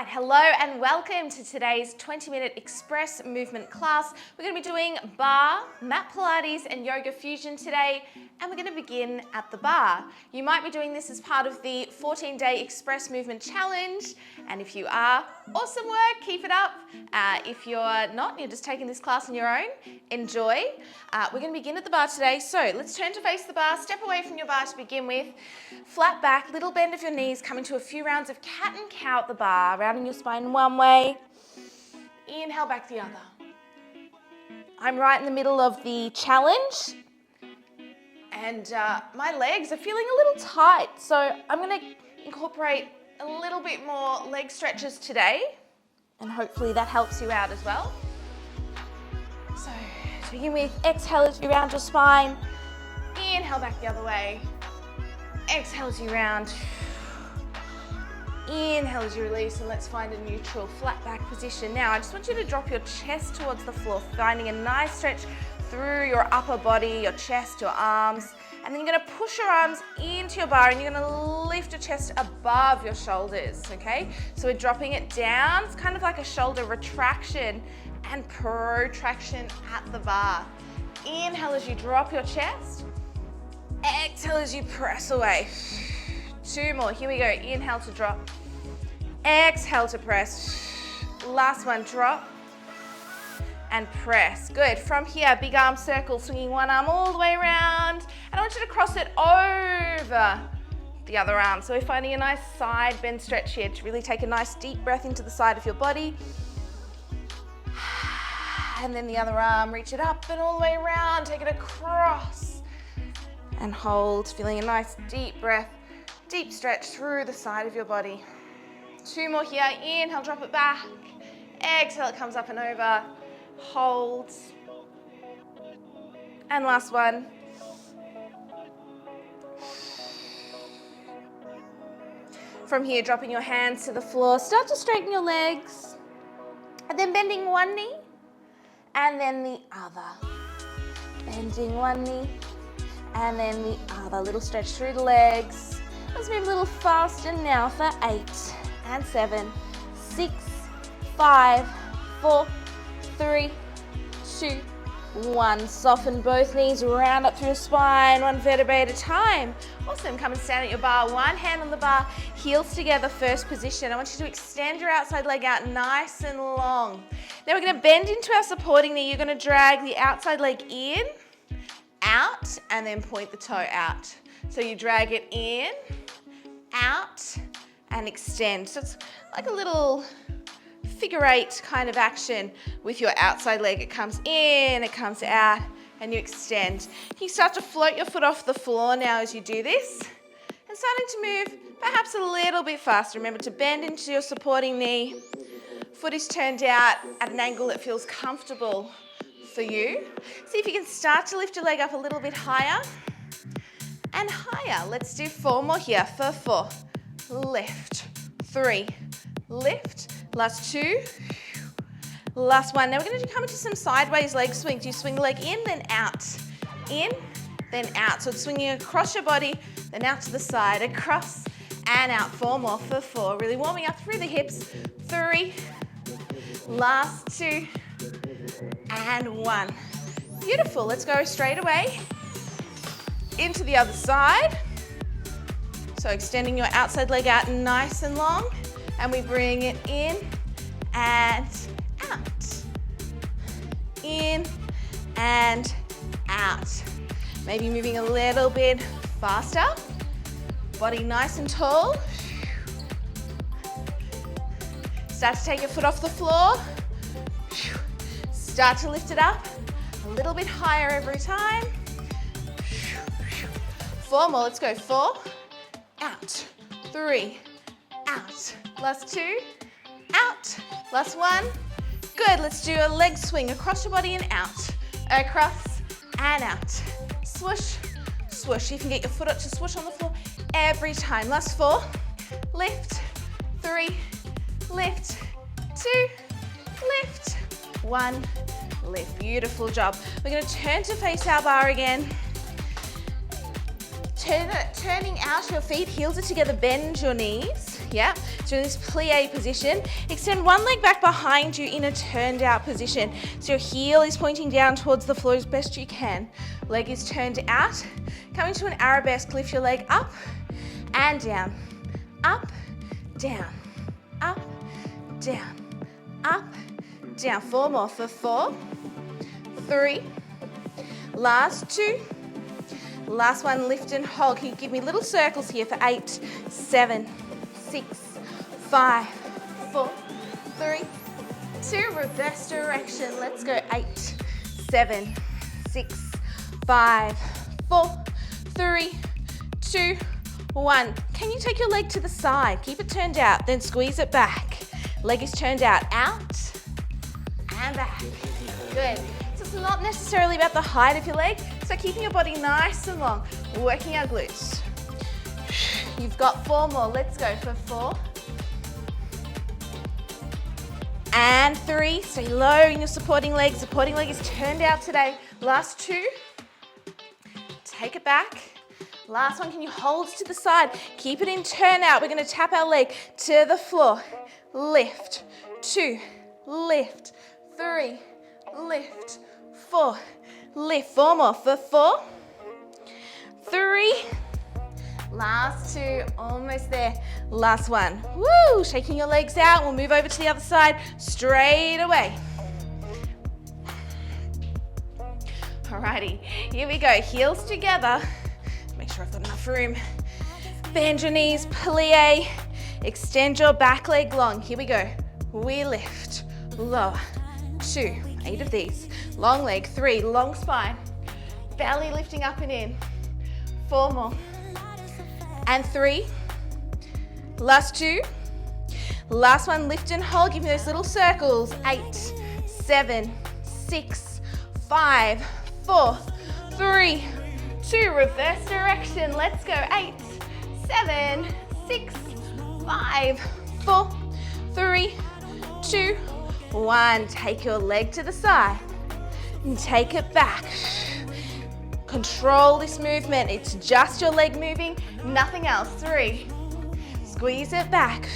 Hello and welcome to today's 20-minute express movement class. We're going to be doing bar, mat Pilates and yoga fusion today, and we're going to begin at the bar. You might be doing this as part of the 14-day express movement challenge, and if you are, awesome work, keep it up. If you're not, you're just taking this class on your own, enjoy. We're going to begin at the bar today, so let's turn to face the bar, step away from your bar to begin with, flat back, little bend of your knees, come into a few rounds of cat and cow at the bar, rounding your spine one way, inhale back the other. I'm right in the middle of the challenge, and my legs are feeling a little tight, so I'm going to incorporate a little bit more leg stretches today, and hopefully that helps you out as well. So to begin with, exhale as you round your spine, inhale back the other way, exhale as you round, inhale as you release, and let's find a neutral flat back position. Now I just want you to drop your chest towards the floor, finding a nice stretch through your upper body, your chest, your arms, and then you're going to push your arms into your bar and you're going to lift your chest above your shoulders, okay? So we're dropping it down. It's kind of like a shoulder retraction and protraction at the bar. Inhale as you drop your chest. Exhale as you press away. Two more. Here we go. Inhale to drop. Exhale to press. Last one. Drop and press. Good. From here, big arm circle, swinging one arm all the way around. And I want you to cross it over the other arm. So we're finding a nice side bend stretch here to really take a nice deep breath into the side of your body. And then the other arm, reach it up and all the way around. Take it across and hold. Feeling a nice deep breath, deep stretch through the side of your body. Two more here. Inhale, drop it back. Exhale, it comes up and over. Hold. And last one. From here, dropping your hands to the floor. Start to straighten your legs. And then bending one knee. And then the other. Bending one knee. And then the other. Little stretch through the legs. Let's move a little faster now for 8 and 7, 6, 5, 4, 3, 2, 1. Soften both knees, round up through the spine, one vertebrae at a time. Awesome. Come and stand at your bar. One hand on the bar, heels together, first position. I want you to extend your outside leg out nice and long. Now we're going to bend into our supporting knee. You're going to drag the outside leg in, out, and then point the toe out. So you drag it in, out, and extend. So it's like a little figure 8 kind of action with your outside leg. It comes in, it comes out, and you extend. You start to float your foot off the floor now as you do this, and starting to move perhaps a little bit faster. Remember to bend into your supporting knee. Foot is turned out at an angle that feels comfortable for you. See if you can start to lift your leg up a little bit higher and higher. Let's do 4 more here for 4. Lift, 3, lift, last 2, last 1. Now we're going to come into some sideways leg swings. You swing the leg in, then out, then out. So it's swinging across your body, then out to the side, across and out. 4 more for 4. Really warming up through the hips. 3, last 2, and 1. Beautiful. Let's go straight away into the other side. So extending your outside leg out nice and long, and we bring it in and out, in and out. Maybe moving a little bit faster, body nice and tall. Start to take your foot off the floor. Start to lift it up a little bit higher every time. 4 more, let's go. 4, out, 3, out, last 2, out, last 1. Good, let's do a leg swing across your body and out, across and out. Swoosh, swoosh. You can get your foot up to swoosh on the floor every time. Last 4, lift, 3, lift, 2, lift, 1, lift. Beautiful job. We're going to turn to face our bar again. Turning out your feet, heels are together, bend your knees. Yeah. So in this plie position, extend one leg back behind you in a turned out position. So your heel is pointing down towards the floor as best you can. Leg is turned out. Coming to an arabesque, lift your leg up and down, up, down, up, down, up, down. 4 more for 4, 3, last 2, last one, lift and hold. Can you give me little circles here for 8, 7, 6, 5, 4, 3, 2, reverse direction. Let's go. 8, 7, 6, 5, 4, 3, 2, 1. Can you take your leg to the side? Keep it turned out, then squeeze it back. Leg is turned out, and back. Good. So it's not necessarily about the height of your leg, so keeping your body nice and long, working our glutes. You've got 4 more. Let's go for 4. And 3. Stay low in your supporting leg. Supporting leg is turned out today. Last 2. Take it back. Last one, can you hold to the side? Keep it in turn out. We're going to tap our leg to the floor. Lift. 2. Lift. 3. Lift. 4. Lift. 4 more for 4. 3. Last 2. Almost there. Last one. Woo! Shaking your legs out. We'll move over to the other side straight away. Alrighty. Here we go. Heels together. Make sure I've got enough room. Bend your knees, plie. Extend your back leg long. Here we go. We lift, lower. 2, 8 of these. Long leg. 3, long spine. Belly lifting up and in. 4 more. And 3. Last 2. Last one, lift and hold. Give me those little circles. 8, 7, 6, 5, 4, 3, 2, reverse direction. Let's go. 8, 7, 6, 5, 4, 3, 2, 1. Take your leg to the side and take it back. Control this movement. It's just your leg moving, nothing else. 3. Squeeze it back.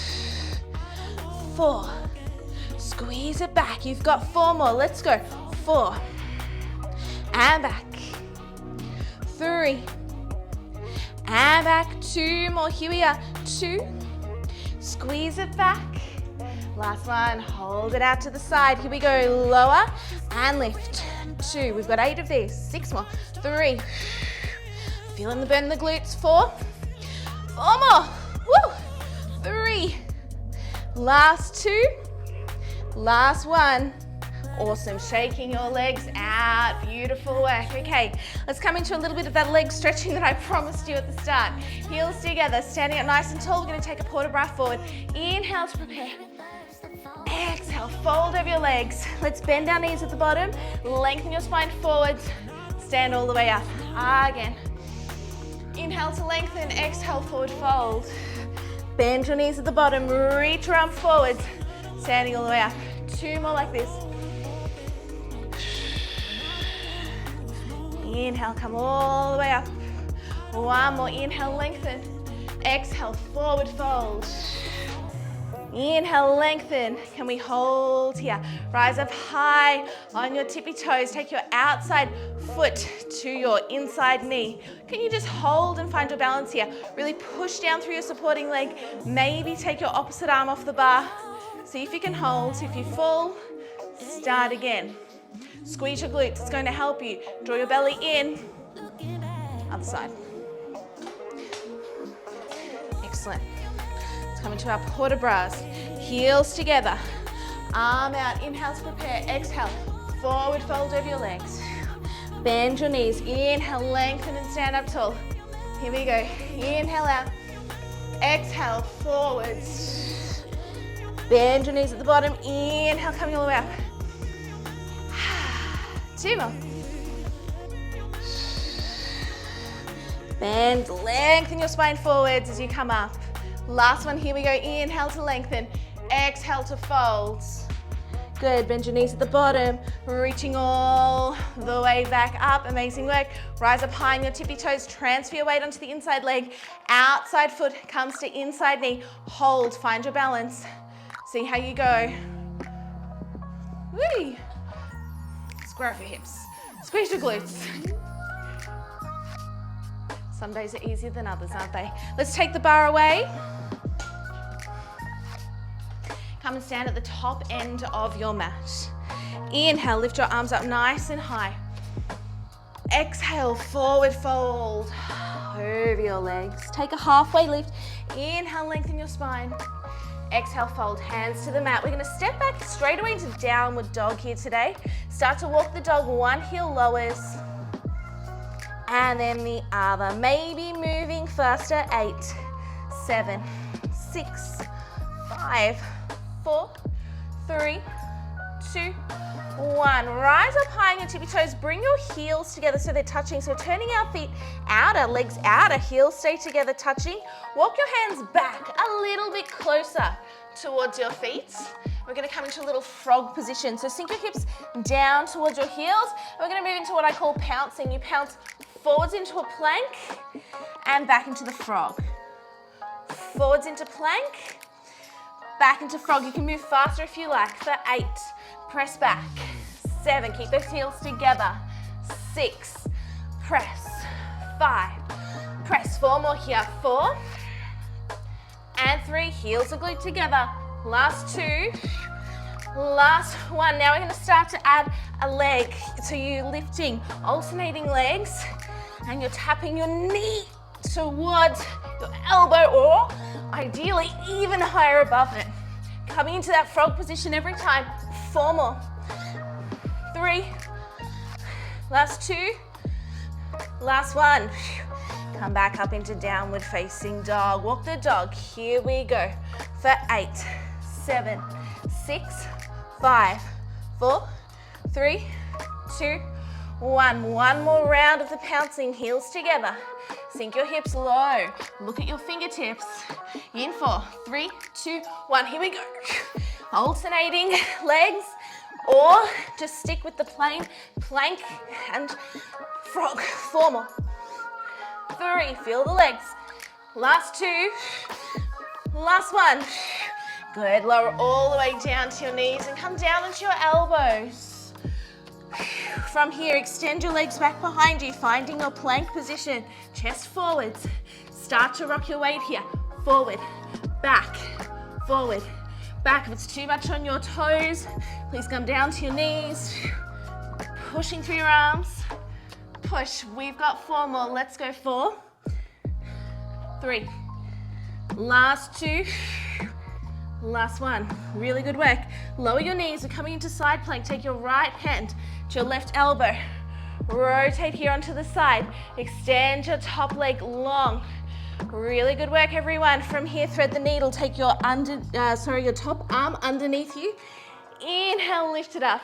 4. Squeeze it back. You've got 4 more. Let's go. 4. And back. 3. And back. 2 more. Here we are. 2. Squeeze it back. Last one. Hold it out to the side. Here we go. Lower and lift. 2. We've got 8 of these. 6 more. 3. Feeling the burn in the glutes. 4. 4 more. Woo. 3. Last 2. Last one. Awesome. Shaking your legs out. Beautiful work. Okay, let's come into a little bit of that leg stretching that I promised you at the start. Heels together, standing up nice and tall. We're going to take a port de bras forward. Inhale to prepare. Exhale, fold over your legs. Let's bend our knees at the bottom. Lengthen your spine forwards. Stand all the way up. Again. Inhale to lengthen. Exhale, forward fold. Bend your knees at the bottom. Reach your arms forwards. Standing all the way up. 2 more like this. Inhale, come all the way up. 1 more. Inhale, lengthen. Exhale, forward fold. Inhale, lengthen. Can we hold here? Rise up high on your tippy toes. Take your outside foot to your inside knee. Can you just hold and find your balance here? Really push down through your supporting leg. Maybe take your opposite arm off the bar. See if you can hold. If you fall, start again. Squeeze your glutes. It's going to help you. Draw your belly in. Other side. Excellent. Come into our port de bras. Heels together. Arm out. Inhale to prepare. Exhale. Forward fold over your legs. Bend your knees. Inhale, lengthen and stand up tall. Here we go. Inhale out. Exhale, forwards. Bend your knees at the bottom. Inhale, coming all the way up. 2 more. Bend, lengthen your spine forwards as you come up. Last one, here we go. Inhale to lengthen. Exhale to fold. Good, bend your knees at the bottom, reaching all the way back up. Amazing work. Rise up high on your tippy toes, transfer your weight onto the inside leg. Outside foot comes to inside knee. Hold, find your balance. See how you go. Whee! Square off your hips. Squeeze your glutes. Some days are easier than others, aren't they? Let's take the bar away. Come and stand at the top end of your mat. Inhale, lift your arms up nice and high. Exhale, forward fold over your legs. Take a halfway lift. Inhale, lengthen your spine. Exhale, fold, hands to the mat. We're gonna step back straight away into downward dog here today. Start to walk the dog, one heel lowers, and then the other. Maybe moving faster, 8, 7, 6, 5, 4, 3, 2, 1. Rise up high on your tippy toes. Bring your heels together so they're touching. So turning our feet outer, legs outer, heels stay together, touching. Walk your hands back a little bit closer towards your feet. We're going to come into a little frog position. So sink your hips down towards your heels. We're going to move into what I call pouncing. You pounce forwards into a plank and back into the frog. Forwards into plank, back into frog. You can move faster if you like. For 8, press back. 7, keep those heels together. 6, press. 5, press. 4 more here. 4 and 3, heels are glued together. Last 2, last 1. Now we're going to start to add a leg. So you're lifting, alternating legs, and you're tapping your knee towards your elbow, or ideally even higher above it. Coming into that frog position every time. 4 more. 3, last 2, last 1. Come back up into downward facing dog. Walk the dog. Here we go. For 8, 7, 6, 5, 4, 3, 2, 1. One more round of the pouncing, heels together. Sink your hips low. Look at your fingertips. In 4, 3, 2, 1. Here we go. Alternating legs, or just stick with the plain plank and frog. 4 more. 3, feel the legs. Last 2, last 1. Good, lower all the way down to your knees and come down onto your elbows. From here, extend your legs back behind you, finding your plank position. Chest forwards. Start to rock your weight here. Forward, back, forward, back. If it's too much on your toes, please come down to your knees. Pushing through your arms. Push. We've got 4 more. Let's go. 4, 3. Last 2. Last 1. Really good work. Lower your knees. We're coming into side plank. Take your right hand to your left elbow. Rotate here onto the side. Extend your top leg long. Really good work, everyone. From here, thread the needle. Take your your top arm underneath you. Inhale, lift it up.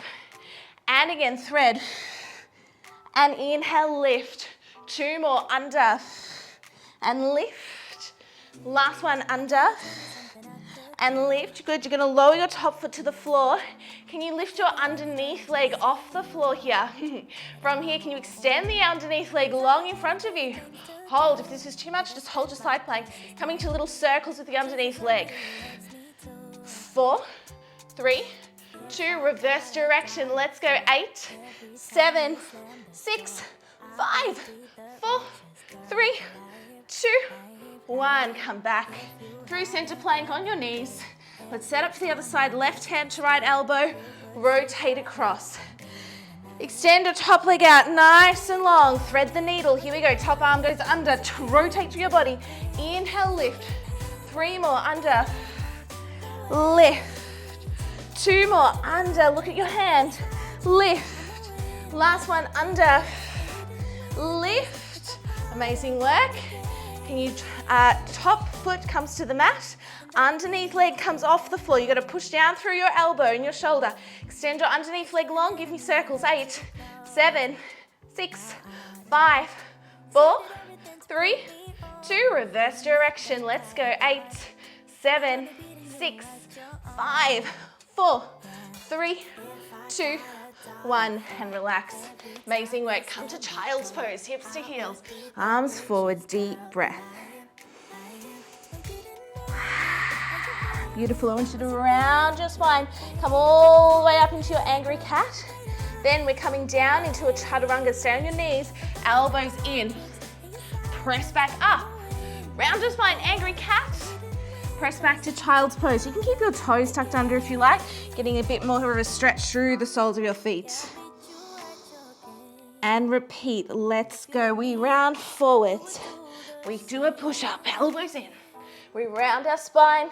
And again, thread. And inhale, lift. 2 more, under. And lift. Last 1, under. And lift. Good. You're going to lower your top foot to the floor. Can you lift your underneath leg off the floor here? From here, can you extend the underneath leg long in front of you? Hold. If this is too much, just hold your side plank. Coming to little circles with the underneath leg. 4, 3, 2, reverse direction. Let's go. 8, 7, 6, 5, 4, 3, 2, 1. Come back through center plank on your knees. Let's set up to the other side. Left hand to right elbow. Rotate across. Extend your top leg out nice and long. Thread the needle. Here we go. Top arm goes under. Rotate through your body. Inhale, lift. 3 more, under. Lift. 2 more, under. Look at your hand. Lift. Last 1, under. Lift. Amazing work. Can you, top foot comes to the mat, underneath leg comes off the floor. You've got to push down through your elbow and your shoulder. Extend your underneath leg long, give me circles. 8, 7, 6, 5, 4, 3, 2, reverse direction. Let's go. 8, 7, 6, 5, 4, 3, 2, 1, and relax. Amazing work. Come to child's pose, hips to heels, arms forward, deep breath. Beautiful. I want you to round your spine. Come all the way up into your angry cat. Then we're coming down into a chaturanga. Stay on your knees, elbows in. Press back up. Round your spine, angry cat. Press back to child's pose. You can keep your toes tucked under if you like, getting a bit more of a stretch through the soles of your feet. And repeat. Let's go. We round forwards. We do a push-up, elbows in. We round our spine.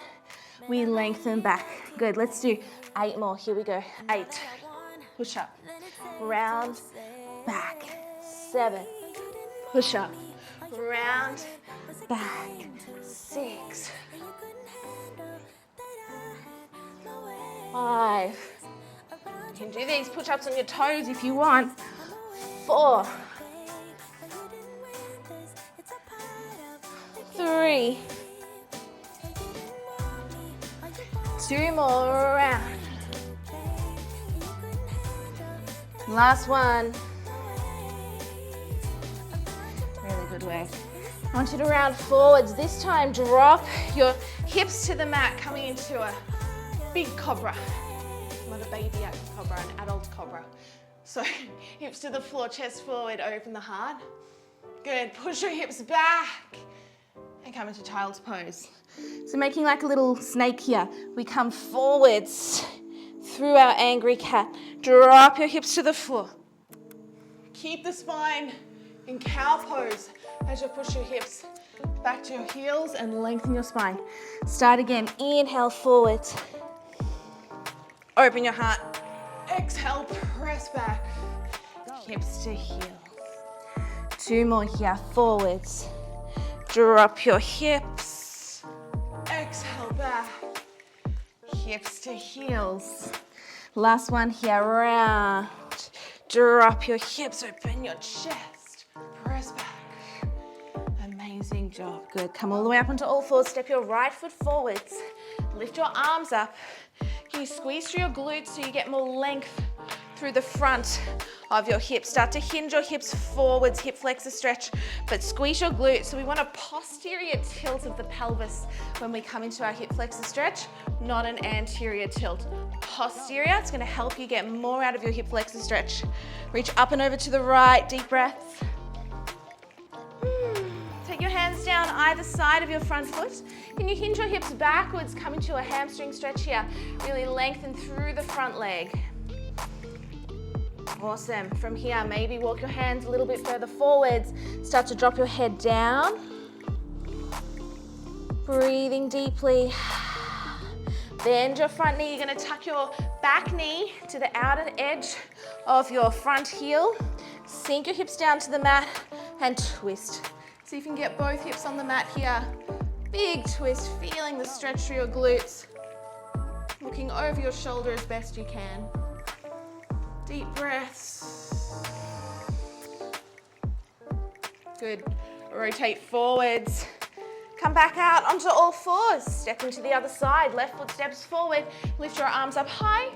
We lengthen back. Good. Let's do 8 more. Here we go. 8. Push up. Round back. 7. Push up. Round back. 6. 5. You can do these push-ups on your toes if you want. 4. 3. 2 more round. Last one. Really good work. I want you to round forwards. This time, drop your hips to the mat, coming into a big cobra. Not a baby cobra, an adult cobra. So hips to the floor, chest forward, open the heart. Good. Push your hips back and come into child's pose. So making like a little snake here. We come forwards through our angry cat. Drop your hips to the floor. Keep the spine in cow pose as you push your hips back to your heels and lengthen your spine. Start again. Inhale forwards. Open your heart. Exhale, press back. Hips to heels. 2 more here. Forwards. Drop your hips. Exhale back. Hips to heels. Last one here. Round. Drop your hips. Open your chest. Press back. Amazing job. Good. Come all the way up onto all fours. Step your right foot forwards. Lift your arms up. Can you squeeze through your glutes so you get more length through the front of your hips? Start to hinge your hips forwards, hip flexor stretch, but squeeze your glutes. So we want a posterior tilt of the pelvis when we come into our hip flexor stretch, not an anterior tilt. Posterior, it's gonna help you get more out of your hip flexor stretch. Reach up and over to the right, deep breaths. Take your hands down either side of your front foot. Can you hinge your hips backwards, come into a hamstring stretch here. Really lengthen through the front leg. Awesome. From here, maybe walk your hands a little bit further forwards. Start to drop your head down. Breathing deeply. Bend your front knee. You're going to tuck your back knee to the outer edge of your front heel. Sink your hips down to the mat and twist. See if you can get both hips on the mat here. Big twist, feeling the stretch through your glutes. Looking over your shoulder as best you can. Deep breaths. Good. Rotate forwards. Come back out onto all fours. Step into the other side. Left foot steps forward. Lift your arms up high.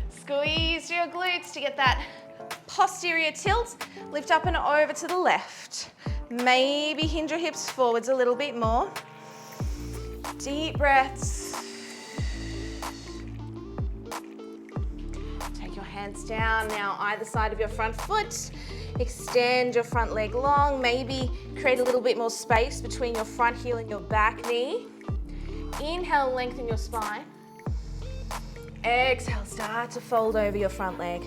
Squeeze your glutes to get that posterior tilt. Lift up and over to the left. Maybe hinge your hips forwards a little bit more. Deep breaths. Take your hands down now, either side of your front foot. Extend your front leg long. Maybe create a little bit more space between your front heel and your back knee. Inhale, lengthen your spine. Exhale, start to fold over your front leg.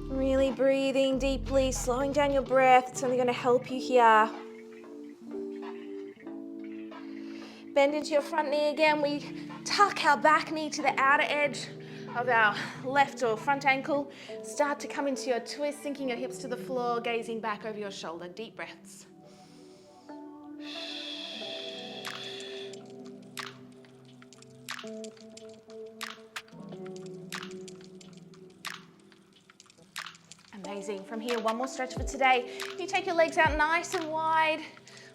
Really breathing deeply, slowing down your breath. It's only going to help you here. Bend into your front knee again. We tuck our back knee to the outer edge of our left or front ankle. Start to come into your twist, sinking your hips to the floor, gazing back over your shoulder. Deep breaths. Amazing. From here, one more stretch for today. You take your legs out nice and wide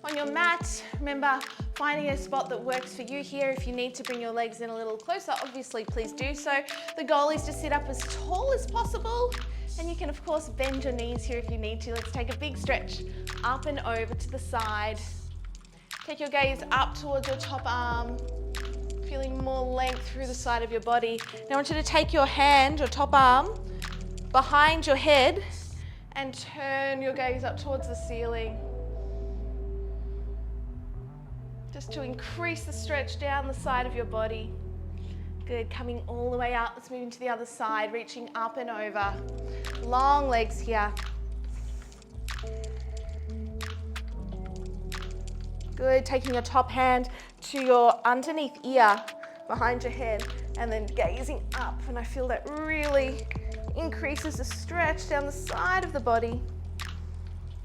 on your mat. Remember, finding a spot that works for you here. If you need to bring your legs in a little closer, obviously please do so. The goal is to sit up as tall as possible, and you can of course bend your knees here if you need to. Let's take a big stretch up and over to the side. Take your gaze up towards your top arm, feeling more length through the side of your body. Now I want you to take your hand, your top arm, behind your head and turn your gaze up towards the ceiling. Just to increase the stretch down the side of your body. Good, coming all the way up. Let's move into the other side, reaching up and over. Long legs here. Good, taking your top hand to your underneath ear, behind your head, and then gazing up. And I feel that really increases the stretch down the side of the body.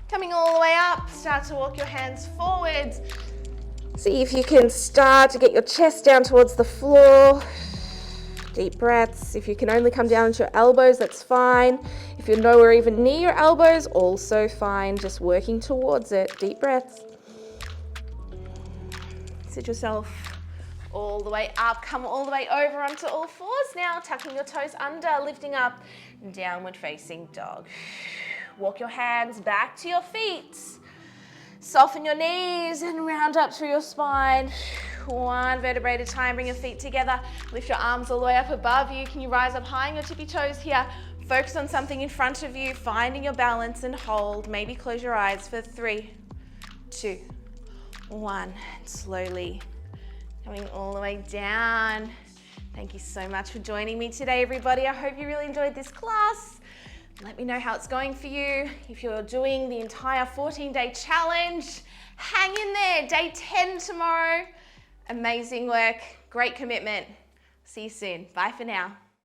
Coming all the way up, start to walk your hands forwards. See if you can start to get your chest down towards the floor. Deep breaths. If you can only come down to your elbows, that's fine. If you're nowhere even near your elbows, also fine. Just working towards it. Deep breaths. Sit yourself all the way up. Come all the way over onto all fours now. Tucking your toes under, lifting up. Downward facing dog. Walk your hands back to your feet. Soften your knees and round up through your spine. One vertebrae at a time. Bring your feet together. Lift your arms all the way up above you. Can you rise up high on your tippy toes here? Focus on something in front of you. Finding your balance and hold. Maybe close your eyes for 3, 2, 1. And slowly coming all the way down. Thank you so much for joining me today, everybody. I hope you really enjoyed this class. Let me know how it's going for you. If you're doing the entire 14-day challenge, hang in there. Day 10 tomorrow. Amazing work. Great commitment. See you soon. Bye for now.